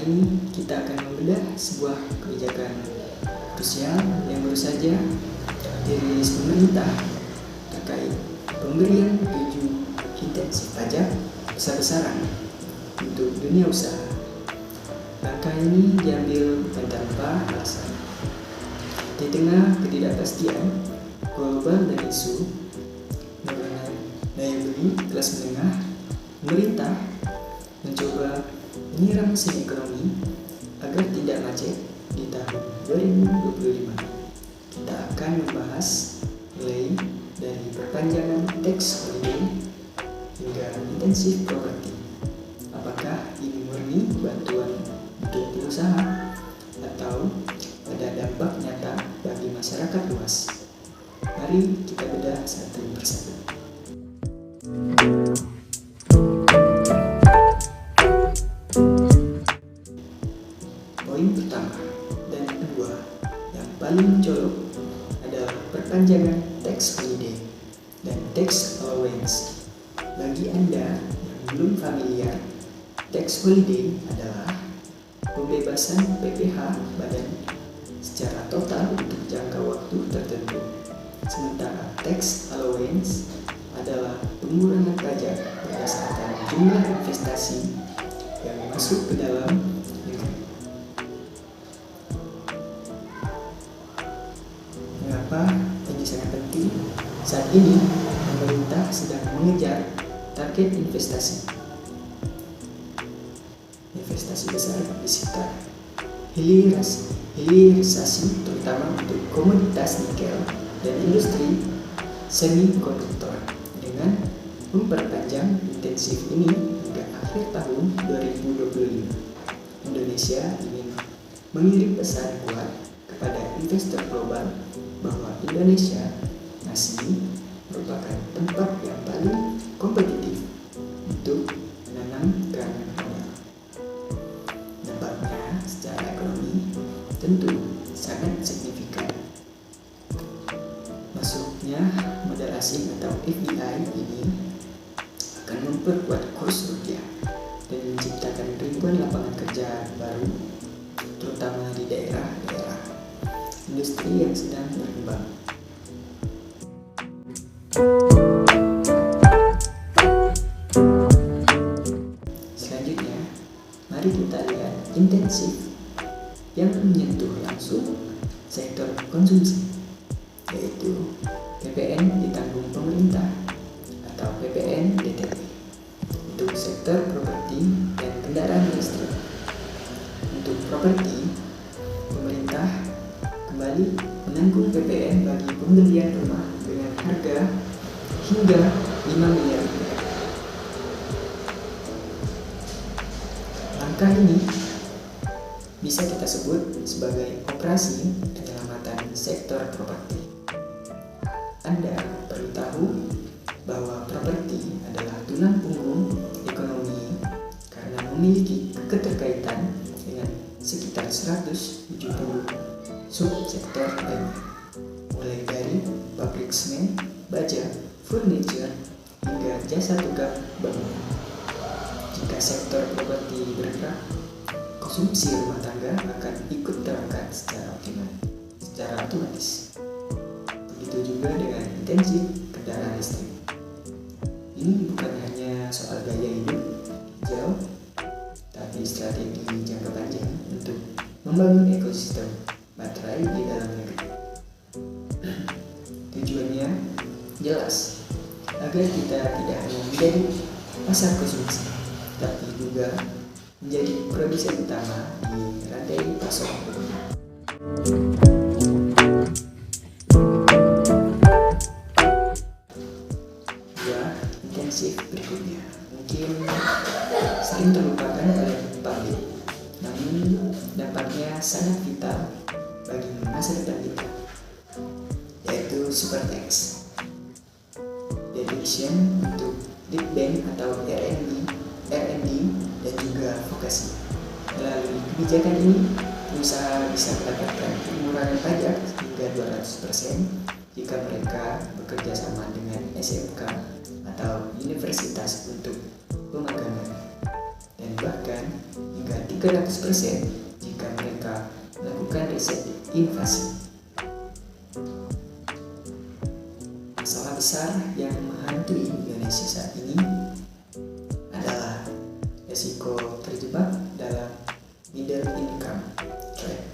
ini kita akan membedah sebuah kebijakan krusial yang baru saja dirilis pemerintah terkait pemberian tujuh intensif pajak besar-besaran untuk dunia usaha. Langkah ini diambil bukan tanpa alasan. Di tengah ketidakpastian global dan isu mengenai daya beli kelas menengah, pemerintah mencoba menyiram mesin ekonomi agar tidak macet di tahun 2025. Kita akan membahas mulai dari perpanjangan tax holiday hingga intensif properti. Apakah ini murni bantuan untuk pengusaha atau ada dampak nyata bagi masyarakat luas? Mari kita bedah satu persatu. Poin pertama dan kedua yang paling mencolok adalah perpanjangan tax holiday dan tax allowance. Bagi Anda yang belum familiar, tax holiday adalah pembebasan PPh badan secara total untuk jangka waktu tertentu. Sementara tax allowance adalah pengurangan pajak berdasarkan jumlah investasi yang masuk ke dalam negeri. Mengapa ini sangat penting? Saat ini pemerintah sedang mengejar target investasi besar di sekitar hilirisasi, terutama untuk komoditas nikel dan industri semikonduktor. Dengan memperpanjang intensif ini hingga akhir tahun 2025, Indonesia ingin mengirim pesan kuat kepada investor global bahwa Indonesia masih merupakan tempat yang paling kompetitif untuk menanamkan modal. Dampaknya secara ekonomi tentu sangat signifikan. Masuknya modal asing atau FDI ini akan memperkuat kurs rupiah dan menciptakan ribuan lapangan kerja baru, terutama di daerah-daerah industri yang sedang berkembang. Selanjutnya, mari kita lihat intensif yang menyentuh langsung sektor konsumsi, yaitu PPN ditanggung pemerintah atau PPN DTP untuk sektor properti dan kendaraan listrik. Untuk properti, pemerintah kembali menanggung PPN bagi pembelian rumah dengan harga hingga 5 miliar rupiah. Langkah ini bisa kita sebut sebagai operasi penyelamatan sektor properti. Anda perlu tahu bahwa properti adalah tulang punggung ekonomi karena memiliki keterkaitan dengan sekitar 170 subsektor lainnya, mulai dari pabrik semen, baja, furniture, hingga jasa tukang bangunan. Jika sektor properti bergerak, konsumsi rumah tangga akan ikut terangkat secara otomatis. Begitu juga dengan intensif kendaraan listrik. Ini bukan hanya soal gaya hidup hijau, tapi strategi jangka panjang untuk membangun ekosistem baterai di dalam negeri. Tujuannya jelas, agar kita tidak hanya menjadi pasar konsumsi, tapi juga menjadi produsen utama di rantai pasok. Intensif berikutnya mungkin sering terlupakan oleh publik, namun dampaknya sangat vital bagi masa depan kita, yaitu super tax. Deduction untuk lead bank atau R&D dan juga vokasi. Melalui kebijakan ini, pengusaha bisa mendapatkan pengurangan pajak hingga 200% jika mereka bekerja sama dengan SMK atau universitas untuk pemagangan, dan bahkan hingga ke 100% jika mereka melakukan riset inovasi. Masalah besar yang menghantui Indonesia saat ini adalah risiko terjebak dalam middle income trap.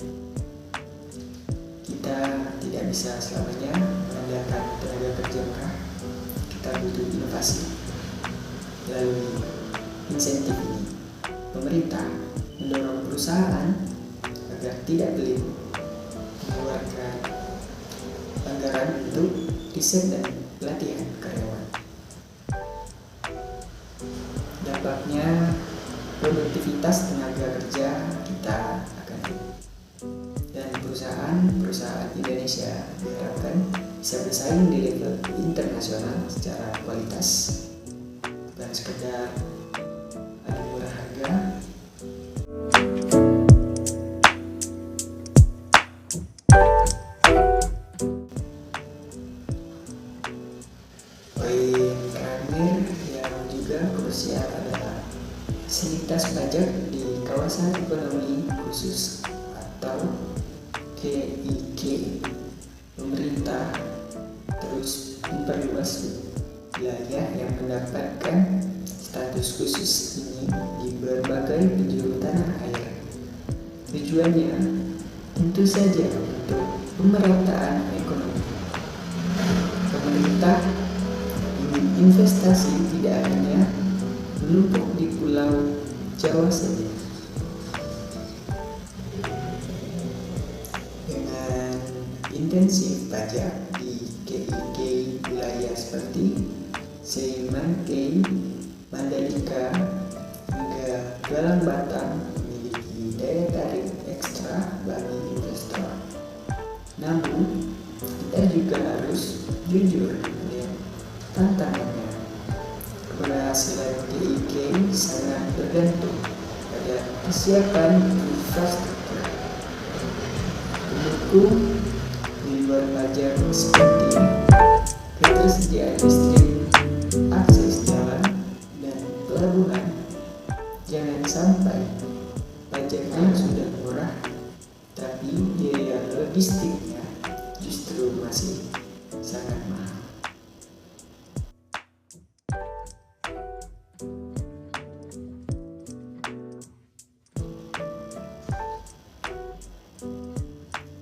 Kita tidak bisa selamanya mengandalkan tenaga kerja murah. Kita butuh inovasi. Melalui insentif ini, pemerintah mendorong perusahaan agar tidak pelit mengeluarkan anggaran untuk riset dan pelatihan karyawan. Dampaknya, produktivitas tenaga kerja kita akan turun, dan perusahaan Indonesia diharapkan bisa bersaing di level internasional secara kualitas, bukan sekedar adu murah harga. Poin terakhir yang juga krusial adalah fasilitas pajak di kawasan ekonomi khusus atau KIK. Pemerintah terus memperluas wilayah yang mendapatkan status khusus ini di berbagai penjuru tanah air. Tujuannya tentu saja untuk pemerataan ekonomi. Pemerintah ingin investasi tidak hanya menumpuk di Pulau Jawa saja. Dengan intensif pajak di KIK wilayah seperti Seiman-Kei, Mandalika, hingga Galang Batang memiliki daya tarik ekstra bagi investor. Namun, kita juga harus jujur melihat tantangannya. Keberhasilan KIK sangat bergantung pada kesiapan infrastruktur pendukung di luar pajak seperti ketersediaan listrik, akses jalan, dan pelabuhan. Jangan sampai pajaknya sudah murah, tapi biaya logistiknya justru masih sangat mahal.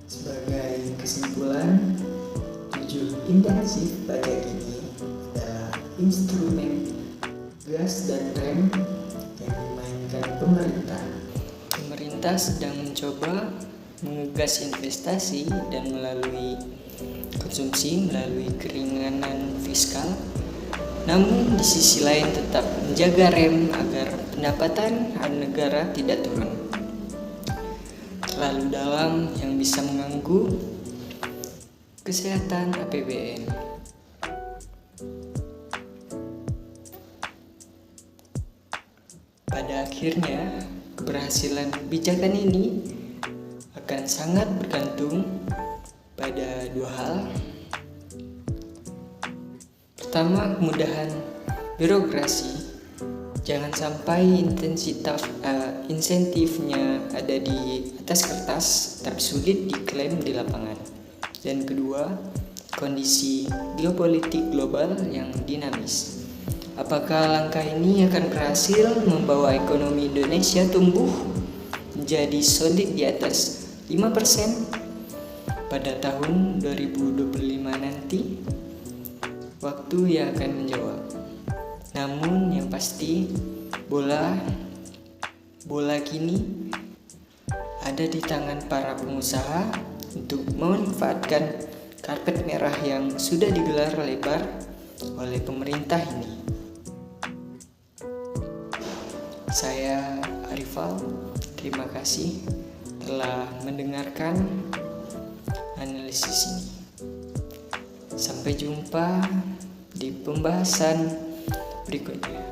Sebagai kesimpulan, 7 intensif pajak ini adalah instrumen gas dan rem yang dimainkan pemerintah. Pemerintah sedang mencoba mengegas investasi dan melalui konsumsi melalui keringanan fiskal. Namun di sisi lain tetap menjaga rem agar pendapatan negara tidak turun terlalu dalam yang bisa mengganggu kesehatan APBN. Pada akhirnya, keberhasilan kebijakan ini akan sangat bergantung pada dua hal. Pertama, kemudahan birokrasi. Jangan sampai insentifnya ada di atas kertas tapi sulit diklaim di lapangan. Dan kedua, kondisi geopolitik global yang dinamis. Apakah langkah ini akan berhasil membawa ekonomi Indonesia tumbuh menjadi solid di atas 5% pada tahun 2025 nanti? Waktu yang akan menjawab. Namun yang pasti bola kini ada di tangan para pengusaha untuk memanfaatkan karpet merah yang sudah digelar lebar oleh pemerintah ini. Saya Arifal, terima kasih telah mendengarkan analisis ini. Sampai jumpa di pembahasan berikutnya.